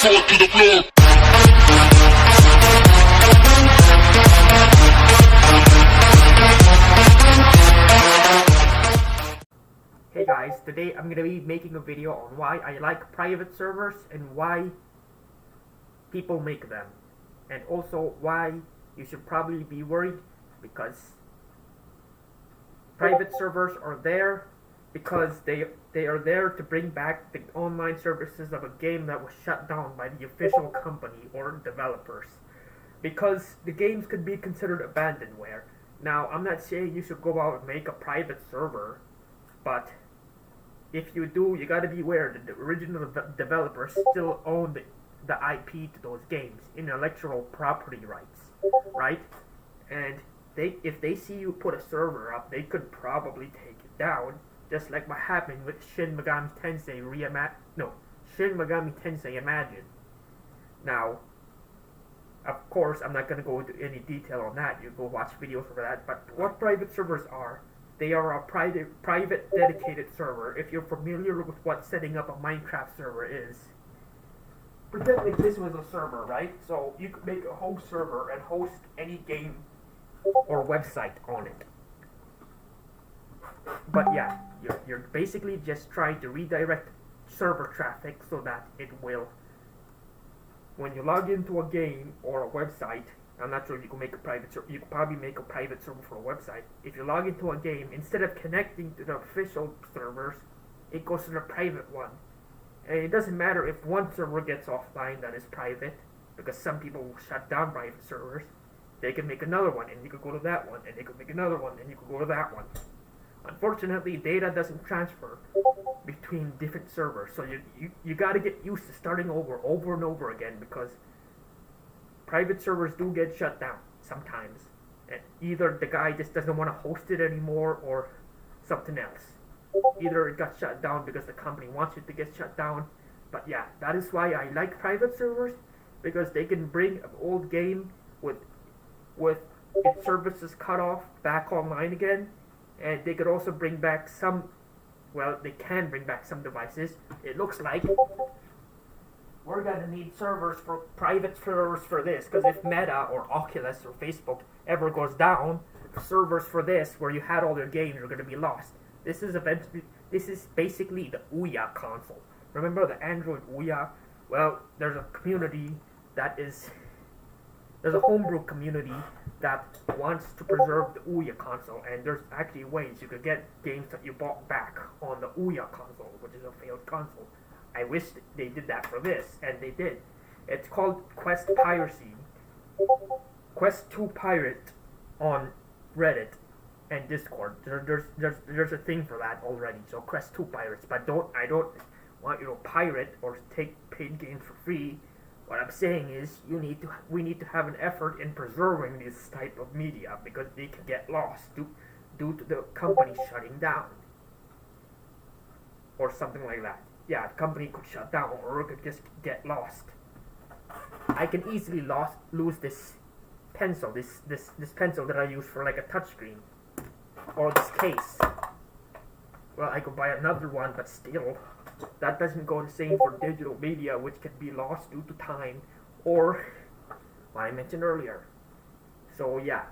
fall to the floor. Hey guys, today I'm gonna be making a video on why I like private servers and why people make them, and also why you should probably be worried because private servers are there because they are there to bring back the online services of a game that was shut down by the official company or developers, because the games could be considered abandonware. Now, I'm not saying you should go out and make a private server, but if you do, you gotta be aware that the original developers still own the IP to those games, intellectual property rights, right? And if they see you put a server up, they could probably take it down, just like what happened with Shin Megami Tensei Imagine. Now, of course, I'm not gonna go into any detail on that. You go watch videos for that. But what private servers are? They are a private dedicated server. If you're familiar with what setting up a Minecraft server is, pretend like this was a server, right? So you could make a host server and host any game or website on it. But yeah, you're basically just trying to redirect server traffic so that it will, when you log into a game or a website, I'm not sure if you can make a private server. You could probably make a private server for a website. If you log into a game, instead of connecting to the official servers, it goes to the private one. And it doesn't matter if one server gets offline that is private, because some people will shut down private servers. They can make another one, and you could go to that one, and they could make another one, and you could go to that one. Unfortunately, data doesn't transfer between different servers, so you got to get used to starting over and over again, because private servers do get shut down sometimes, and either the guy just doesn't want to host it anymore or something else. Either it got shut down because the company wants it to get shut down. But yeah, that is why I like private servers, because they can bring an old game with its services cut off back online again, and they could also bring back some, well, they can bring back some devices. It looks like we're gonna need private servers for this, because if Meta or Oculus or Facebook ever goes down, servers for this, where you had all your games, are gonna be lost. This is basically the Ouya console. Remember the Android Ouya? Well, there's a community there's a homebrew community that wants to preserve the Ouya console, and there's actually ways you could get games that you bought back on the Ouya console, which is a failed console. I wish they did that for this, and they did. It's called Quest Piracy. Quest 2 Pirate on Reddit and Discord. There's a thing for that already. So Quest 2 Pirates, but I don't want you to pirate or take paid games for free. What I'm saying is we need to have an effort in preserving this type of media, because they can get lost due to the company shutting down or something like that. Yeah, the company could shut down, or it could just get lost. I can easily lose this pencil, this pencil that I use for like a touchscreen, or this case. Well, I could buy another one, but still, that doesn't go the same for digital media, which can be lost due to time, or what I mentioned earlier. So yeah,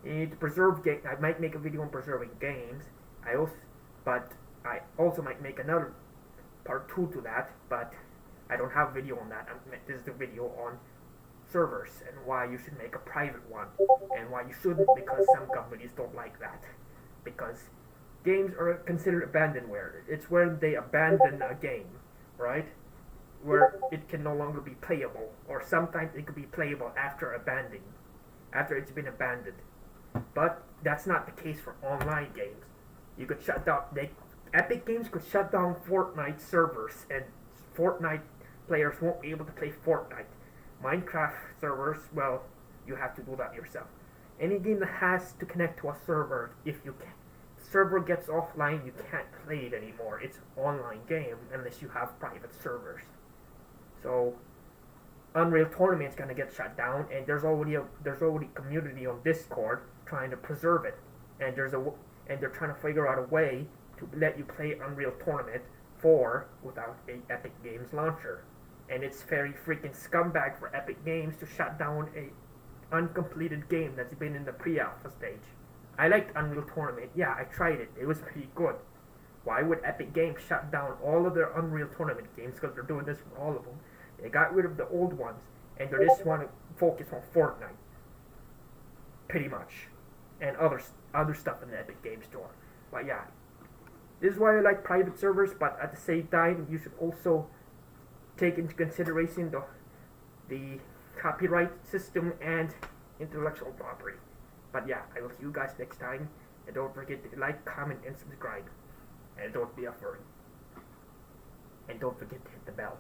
you need to preserve games. I might make a video on preserving games. I also might make another part 2 to that, but I don't have a video on that. This is the video on servers and why you should make a private one, and why you shouldn't, because some companies don't like that. Because games are considered abandonware. It's when they abandon a game, right? Where it can no longer be playable, or sometimes it could be playable after it's been abandoned. But that's not the case for online games. You could shut down, Epic Games could shut down Fortnite servers, and Fortnite players won't be able to play Fortnite. Minecraft servers, well, you have to do that yourself. Any game that has to connect to a server, if the server gets offline, you can't play it anymore. It's an online game unless you have private servers. So Unreal Tournament's gonna get shut down, and there's already community on Discord trying to preserve it, and they're trying to figure out a way to let you play Unreal Tournament 4 without a Epic Games launcher. And it's very freaking scumbag for Epic Games to shut down a uncompleted game that's been in the pre-alpha stage. I liked Unreal Tournament. Yeah, I tried it. It was pretty good. Why would Epic Games shut down all of their Unreal Tournament games? Because they're doing this for all of them. They got rid of the old ones, and they just want to focus on Fortnite, pretty much, and other stuff in the Epic Games Store. But yeah, this is why I like private servers. But at the same time, you should also take into consideration the copyright system and intellectual property. But yeah, I will see you guys next time, and don't forget to like, comment, and subscribe, and don't be a furry, and don't forget to hit the bell.